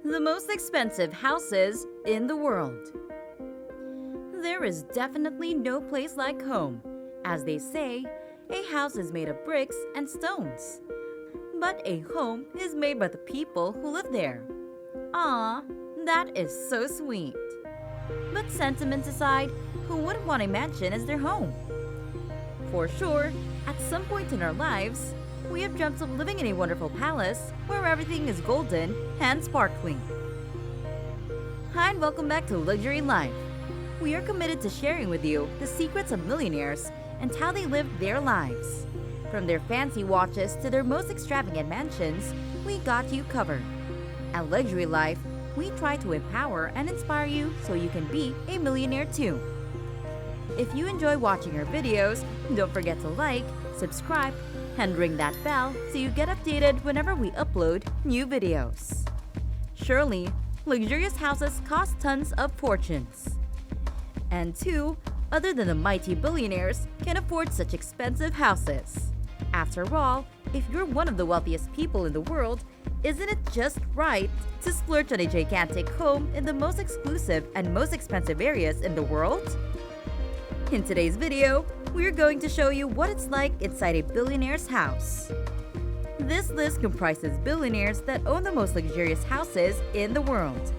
The most expensive houses in the world. There is definitely no place like home. As they say, a house is made of bricks and stones. But a home is made by the people who live there. Ah, that is so sweet. But sentiments aside, who wouldn't want a mansion as their home? For sure, at some point in our lives, we have dreamt of living in a wonderful palace where everything is golden and sparkling. Hi and welcome back to Luxury Life. We are committed to sharing with you the secrets of millionaires and how they live their lives. From their fancy watches to their most extravagant mansions, we got you covered. At Luxury Life, we try to empower and inspire you so you can be a millionaire too. If you enjoy watching our videos, don't forget to like, subscribe, and ring that bell so you get updated whenever we upload new videos. Surely, luxurious houses cost tons of fortunes. And two, other than the mighty billionaires, can afford such expensive houses. After all, if you're one of the wealthiest people in the world, isn't it just right to splurge on a gigantic home in the most exclusive and most expensive areas in the world? In today's video, we're going to show you what it's like inside a billionaire's house. This list comprises billionaires that own the most luxurious houses in the world.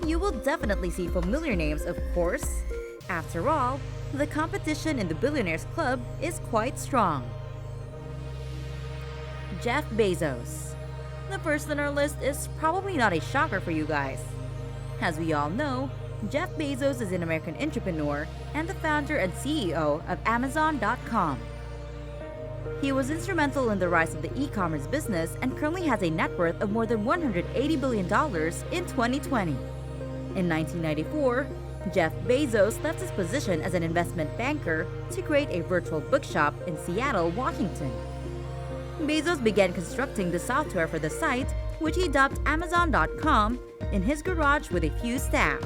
You will definitely see familiar names, of course. After all, the competition in the Billionaires Club is quite strong. Jeff Bezos. The first on our list is probably not a shocker for you guys. As we all know, Jeff Bezos is an American entrepreneur and the founder and CEO of Amazon.com. He was instrumental in the rise of the e-commerce business and currently has a net worth of more than $180 billion in 2020. In 1994, Jeff Bezos left his position as an investment banker to create a virtual bookshop in Seattle, Washington. Bezos began constructing the software for the site, which he dubbed Amazon.com, in his garage with a few staff.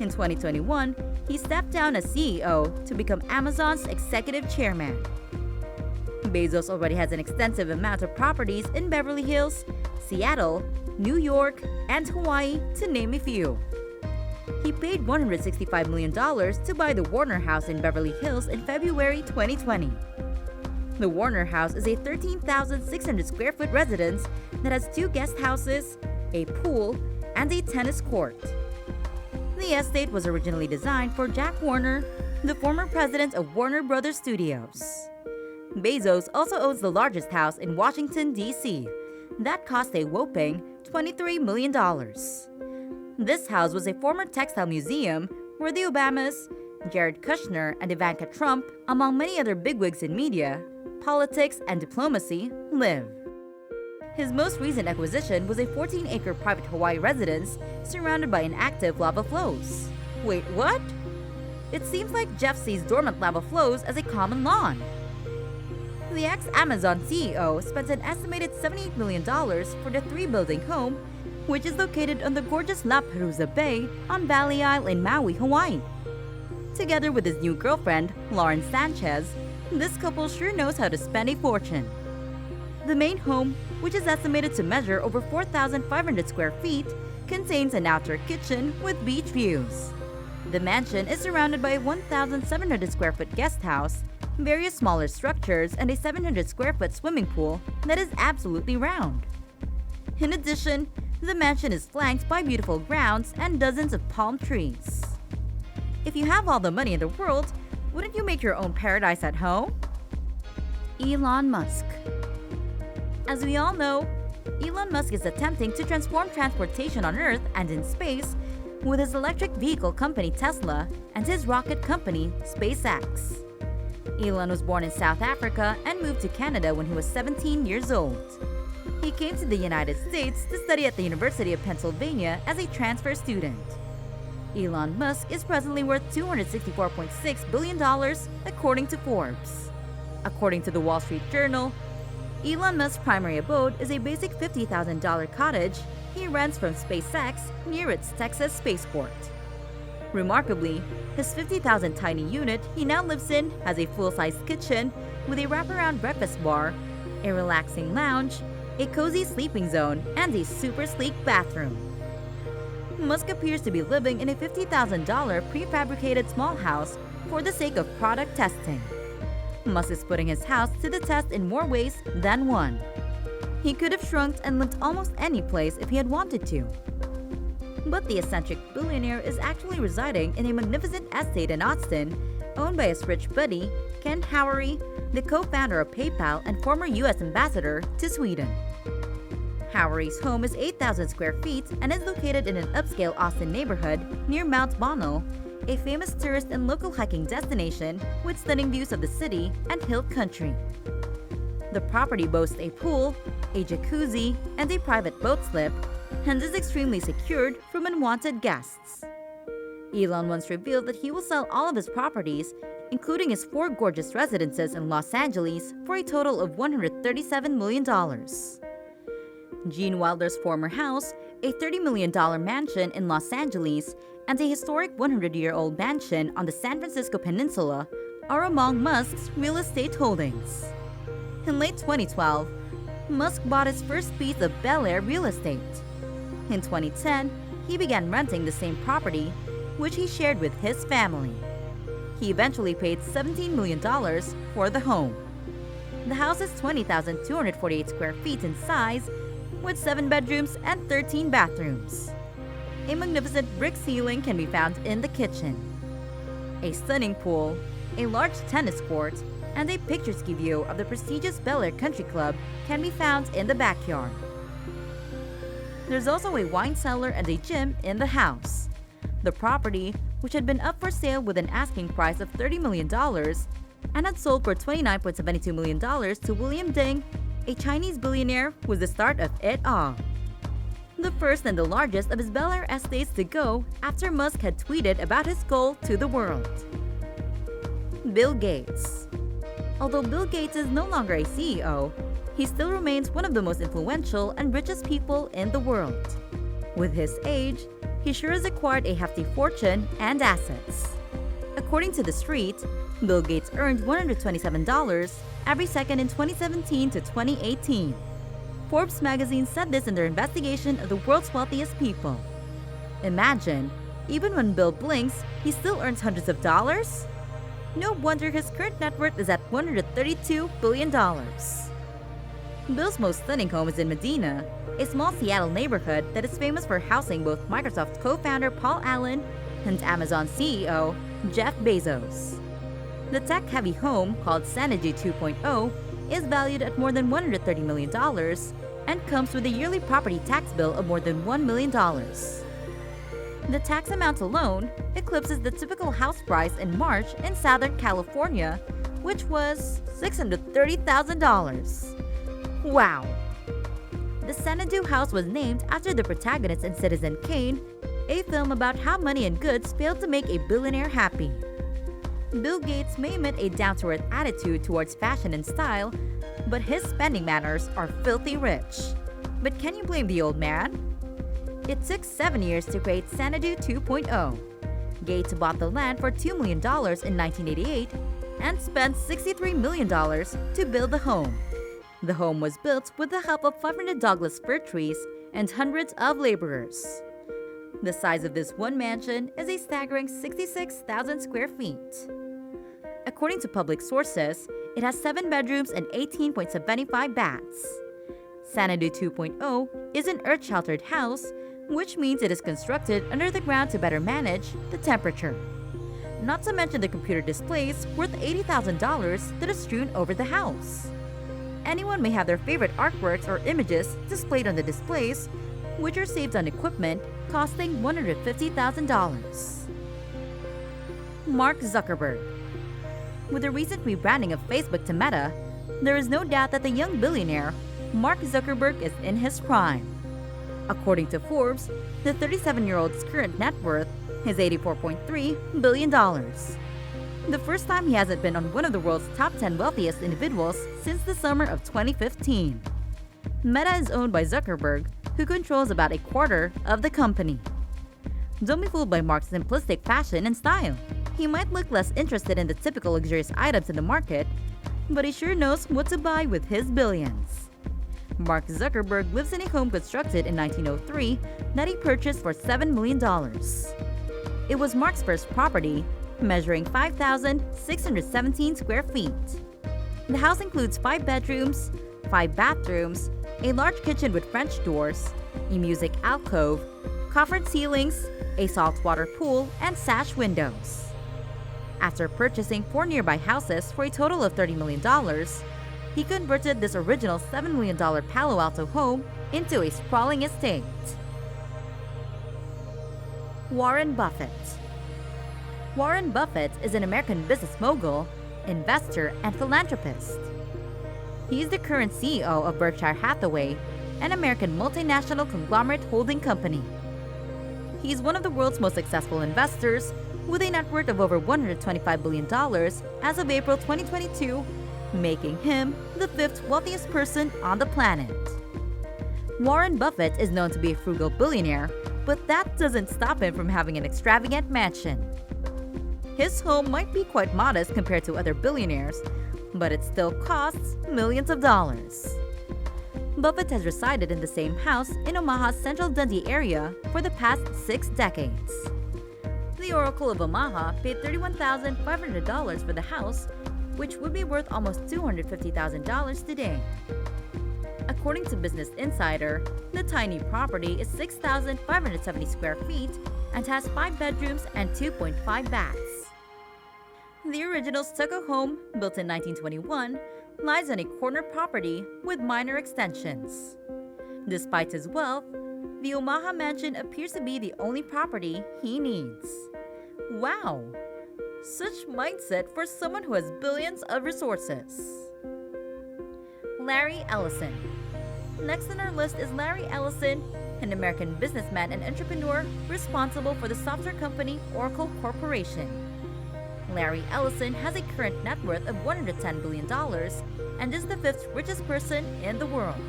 In 2021, he stepped down as CEO to become Amazon's executive chairman. Bezos already has an extensive amount of properties in Beverly Hills, Seattle, New York, and Hawaii, to name a few. He paid $165 million to buy the Warner House in Beverly Hills in February 2020. The Warner House is a 13,600 square foot residence that has 2 guest houses, a pool, and a tennis court. The estate was originally designed for Jack Warner, the former president of Warner Brothers Studios. Bezos also owns the largest house in Washington, D.C. that cost a whopping $23 million. This house was a former textile museum where the Obamas, Jared Kushner, and Ivanka Trump, among many other bigwigs in media, politics, and diplomacy, live. His most recent acquisition was a 14-acre private Hawaii residence surrounded by inactive lava flows. Wait, what? It seems like Jeff sees dormant lava flows as a common lawn. The ex-Amazon CEO spent an estimated $78 million for the 3-building home, which is located on the gorgeous La Perouse Bay on Valley Isle in Maui, Hawaii. Together with his new girlfriend, Lauren Sanchez, this couple sure knows how to spend a fortune. The main home, which is estimated to measure over 4,500 square feet, contains an outdoor kitchen with beach views. The mansion is surrounded by a 1,700 square foot guest house, various smaller structures, and a 700 square foot swimming pool that is absolutely round. In addition, the mansion is flanked by beautiful grounds and dozens of palm trees. If you have all the money in the world, wouldn't you make your own paradise at home? Elon Musk. As we all know, Elon Musk is attempting to transform transportation on Earth and in space with his electric vehicle company Tesla and his rocket company SpaceX. Elon was born in South Africa and moved to Canada when he was 17 years old. He came to the United States to study at the University of Pennsylvania as a transfer student. Elon Musk is presently worth $264.6 billion, according to Forbes. According to the Wall Street Journal, Elon Musk's primary abode is a basic $50,000 cottage he rents from SpaceX near its Texas spaceport. Remarkably, his 50,000 tiny unit he now lives in has a full-sized kitchen with a wraparound breakfast bar, a relaxing lounge, a cozy sleeping zone, and a super sleek bathroom. Musk appears to be living in a $50,000 prefabricated small house for the sake of product testing. Musk is putting his house to the test in more ways than one. He could have shrunk and lived almost any place if he had wanted to. But the eccentric billionaire is actually residing in a magnificent estate in Austin, owned by his rich buddy, Ken Howery, the co-founder of PayPal and former US ambassador to Sweden. Howery's home is 8,000 square feet and is located in an upscale Austin neighborhood near Mount Bonnell, a famous tourist and local hiking destination with stunning views of the city and hill country. The property boasts a pool, a jacuzzi, and a private boat slip, and is extremely secured from unwanted guests. Elon once revealed that he will sell all of his properties, including his 4 gorgeous residences in Los Angeles, for a total of $137 million. Gene Wilder's former house, a $30 million mansion in Los Angeles, and a historic 100-year-old mansion on the San Francisco Peninsula are among Musk's real estate holdings. In late 2012, Musk bought his first piece of Bel Air real estate. In 2010, he began renting the same property, which he shared with his family. He eventually paid $17 million for the home. The house is 20,248 square feet in size, with 7 bedrooms and 13 bathrooms. A magnificent brick ceiling can be found in the kitchen. A stunning pool, a large tennis court, and a picturesque view of the prestigious Bel Air Country Club can be found in the backyard. There's also a wine cellar and a gym in the house. The property, which had been up for sale with an asking price of $30 million and had sold for $29.72 million to William Ding, a Chinese billionaire, was the start of it all. The first and the largest of his Bel Air estates to go after Musk had tweeted about his goal to the world. Bill Gates. Although Bill Gates is no longer a CEO, he still remains one of the most influential and richest people in the world. With his age, he sure has acquired a hefty fortune and assets. According to The Street, Bill Gates earned $127 every second in 2017 to 2018. Forbes magazine said this in their investigation of the world's wealthiest people. Imagine, even when Bill blinks, he still earns hundreds of dollars? No wonder his current net worth is at $132 billion. Bill's most stunning home is in Medina, a small Seattle neighborhood that is famous for housing both Microsoft co-founder Paul Allen and Amazon CEO Jeff Bezos. The tech-heavy home, called Xanadu 2.0, is valued at more than $130 million and comes with a yearly property tax bill of more than $1 million. The tax amount alone eclipses the typical house price in March in Southern California, which was $630,000. Wow! The Xanadu house was named after the protagonist in Citizen Kane, a film about how money and goods failed to make a billionaire happy. Bill Gates may emit a down-to-earth attitude towards fashion and style, but his spending manners are filthy rich. But can you blame the old man? It took 7 years to create Xanadu 2.0. Gates bought the land for $2 million in 1988 and spent $63 million to build the home. The home was built with the help of 500 Douglas fir trees and hundreds of laborers. The size of this one mansion is a staggering 66,000 square feet. According to public sources, it has 7 bedrooms and 18.75 baths. Xanadu 2.0 is an earth-sheltered house, which means it is constructed under the ground to better manage the temperature. Not to mention the computer displays worth $80,000 that are strewn over the house. Anyone may have their favorite artworks or images displayed on the displays, which are saved on equipment costing $150,000. Mark Zuckerberg. With the recent rebranding of Facebook to Meta, there is no doubt that the young billionaire, Mark Zuckerberg, is in his prime. According to Forbes, the 37-year-old's current net worth is $84.3 billion. The first time he hasn't been on one of the world's top 10 wealthiest individuals since the summer of 2015. Meta is owned by Zuckerberg, who controls about a quarter of the company. Don't be fooled by Mark's simplistic fashion and style. He might look less interested in the typical luxurious items in the market, but he sure knows what to buy with his billions. Mark Zuckerberg lives in a home constructed in 1903 that he purchased for $7 million. It was Mark's first property, measuring 5,617 square feet. The house includes 5 bedrooms, 5 bathrooms, a large kitchen with French doors, a music alcove, coffered ceilings, a saltwater pool, and sash windows. After purchasing 4 nearby houses for a total of $30 million, he converted this original $7 million Palo Alto home into a sprawling estate. Warren Buffett. Warren Buffett is an American business mogul, investor, and philanthropist. He is the current CEO of Berkshire Hathaway, an American multinational conglomerate holding company. He is one of the world's most successful investors, with a net worth of over $125 billion as of April 2022, making him the 5th wealthiest person on the planet. Warren Buffett is known to be a frugal billionaire, but that doesn't stop him from having an extravagant mansion. His home might be quite modest compared to other billionaires, but it still costs millions of dollars. Buffett has resided in the same house in Omaha's central Dundee area for the past 6 decades. The Oracle of Omaha paid $31,500 for the house, which would be worth almost $250,000 today. According to Business Insider, the tiny property is 6,570 square feet and has 5 bedrooms and 2.5 baths. The original stucco home, built in 1921, lies on a corner property with minor extensions. Despite his wealth, the Omaha mansion appears to be the only property he needs. Wow! Such mindset for someone who has billions of resources. Larry Ellison. Next on our list is Larry Ellison, an American businessman and entrepreneur responsible for the software company Oracle Corporation. Larry Ellison has a current net worth of $110 billion and is the 5th richest person in the world.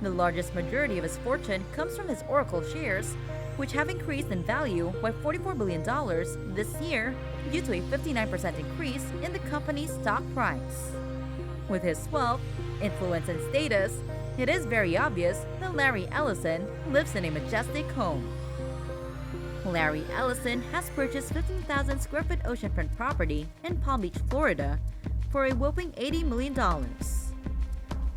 The largest majority of his fortune comes from his Oracle shares, which have increased in value by $44 billion this year due to a 59% increase in the company's stock price. With his wealth, influence, and status, it is very obvious that Larry Ellison lives in a majestic home. Larry Ellison has purchased 15,000 square foot oceanfront property in Palm Beach, Florida, for a whopping $80 million.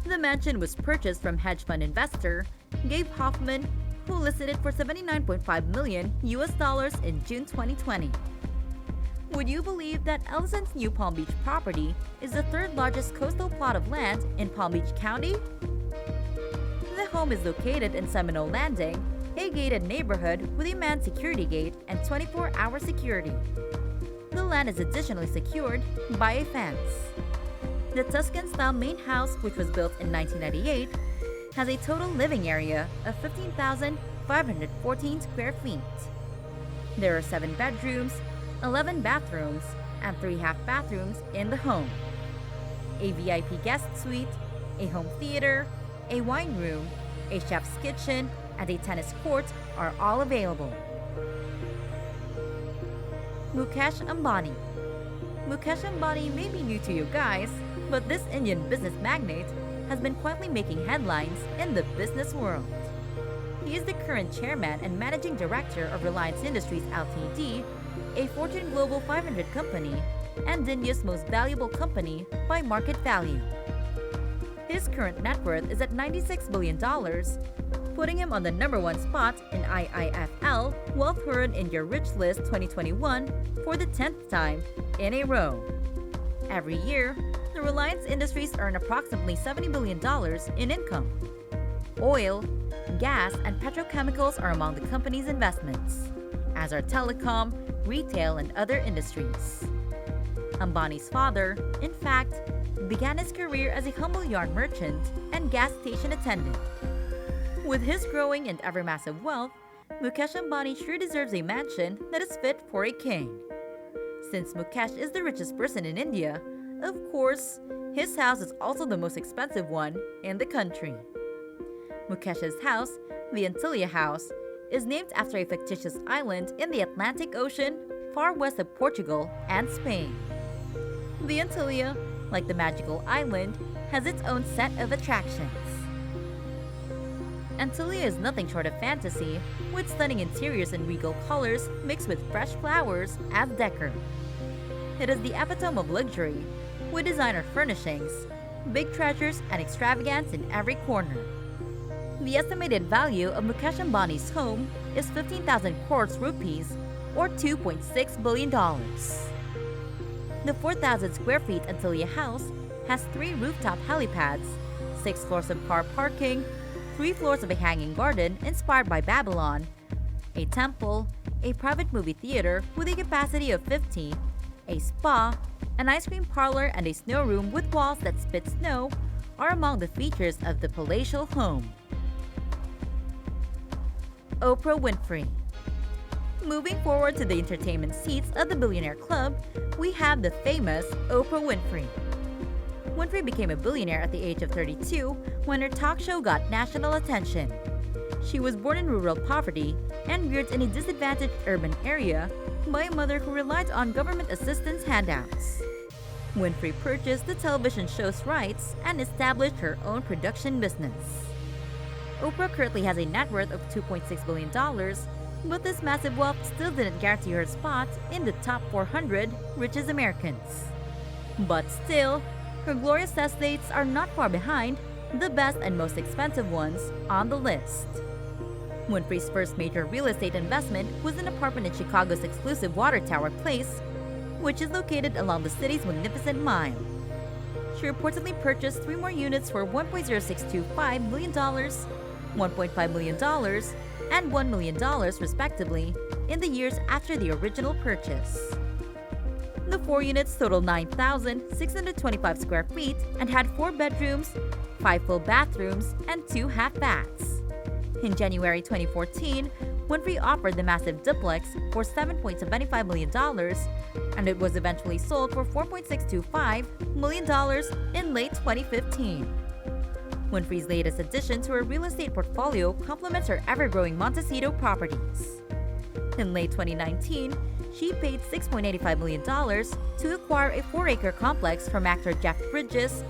The mansion was purchased from hedge fund investor Gabe Hoffman, who listed it for $79.5 million in June 2020. Would you believe that Ellison's new Palm Beach property is the 3rd largest coastal plot of land in Palm Beach County? The home is located in Seminole Landing, a gated neighborhood with a manned security gate and 24-hour security. The land is additionally secured by a fence. The Tuscan-style main house, which was built in 1998, has a total living area of 15,514 square feet. There are 7 bedrooms, 11 bathrooms, and 3 half bathrooms in the home. A VIP guest suite, a home theater, a wine room, a chef's kitchen, and a tennis court are all available. Mukesh Ambani. Mukesh Ambani may be new to you guys, but this Indian business magnate has been quietly making headlines in the business world. He is the current chairman and managing director of Reliance Industries Ltd, a Fortune Global 500 company and India's most valuable company by market value. His current net worth is at $96 billion, putting him on the #1 spot in IIFL Wealth Hurun India Rich List 2021 for the 10th time in a row. Every year, the Reliance Industries earn approximately $70 billion in income. Oil, gas, and petrochemicals are among the company's investments, as are telecom, retail, and other industries. Ambani's father, in fact, began his career as a humble yarn merchant and gas station attendant. With his growing and ever massive wealth, Mukesh Ambani sure deserves a mansion that is fit for a king. Since Mukesh is the richest person in India, of course, his house is also the most expensive one in the country. Mukesh's house, the Antilia House, is named after a fictitious island in the Atlantic Ocean far west of Portugal and Spain. The Antilia, like the magical island, has its own set of attractions. Antilia is nothing short of fantasy, with stunning interiors and regal colors mixed with fresh flowers as decor. It is the epitome of luxury, with designer furnishings, big treasures, and extravagance in every corner. The estimated value of Mukesh Ambani's home is 15,000 crores rupees, or $2.6 billion. The 4,000 square feet Antilia house has 3 rooftop helipads, 6 floors of car parking, 3 floors of a hanging garden inspired by Babylon, a temple, a private movie theater with a capacity of 50, a spa, an ice cream parlor, and a snow room with walls that spit snow are among the features of the palatial home. Oprah Winfrey. Moving forward to the entertainment seats of the Billionaire Club, we have the famous Oprah Winfrey. Winfrey became a billionaire at the age of 32 when her talk show got national attention. She was born in rural poverty and reared in a disadvantaged urban area by a mother who relied on government assistance handouts. Winfrey purchased the television show's rights and established her own production business. Oprah currently has a net worth of $2.6 billion, but this massive wealth still didn't guarantee her spot in the top 400 richest Americans. But still, her glorious estates are not far behind the best and most expensive ones on the list. Winfrey's first major real estate investment was an apartment in Chicago's exclusive Water Tower Place, which is located along the city's Magnificent Mile. She reportedly purchased 3 more units for $1.0625 million, $1.5 million, and $1 million respectively in the years after the original purchase. The 4 units totaled 9,625 square feet and had 4 bedrooms, 5 full bathrooms, and 2 half baths. In January 2014, Winfrey offered the massive duplex for $7.75 million, and it was eventually sold for $4.625 million in late 2015. Winfrey's latest addition to her real estate portfolio complements her ever-growing Montecito properties. In late 2019, she paid $6.85 million to acquire a 4-acre complex from actor Jeff Bridges,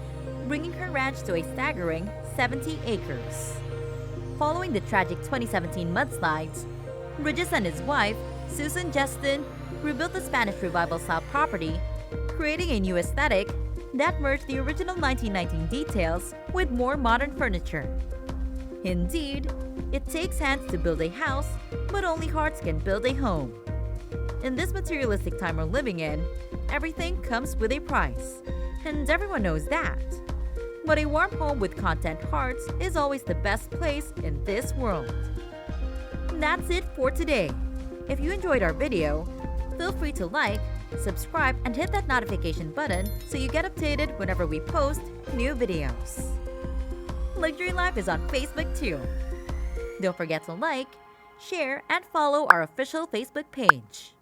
bringing her ranch to a staggering 70 acres. Following the tragic 2017 mudslides, Bridges and his wife, Susan Justin, rebuilt the Spanish Revival-style property, creating a new aesthetic that merged the original 1919 details with more modern furniture. Indeed, it takes hands to build a house, but only hearts can build a home. In this materialistic time we're living in, everything comes with a price, and everyone knows that. But a warm home with content hearts is always the best place in this world. That's it for today. If you enjoyed our video, feel free to like, subscribe, and hit that notification button so you get updated whenever we post new videos. Luxury Life is on Facebook too. Don't forget to like, share, and follow our official Facebook page.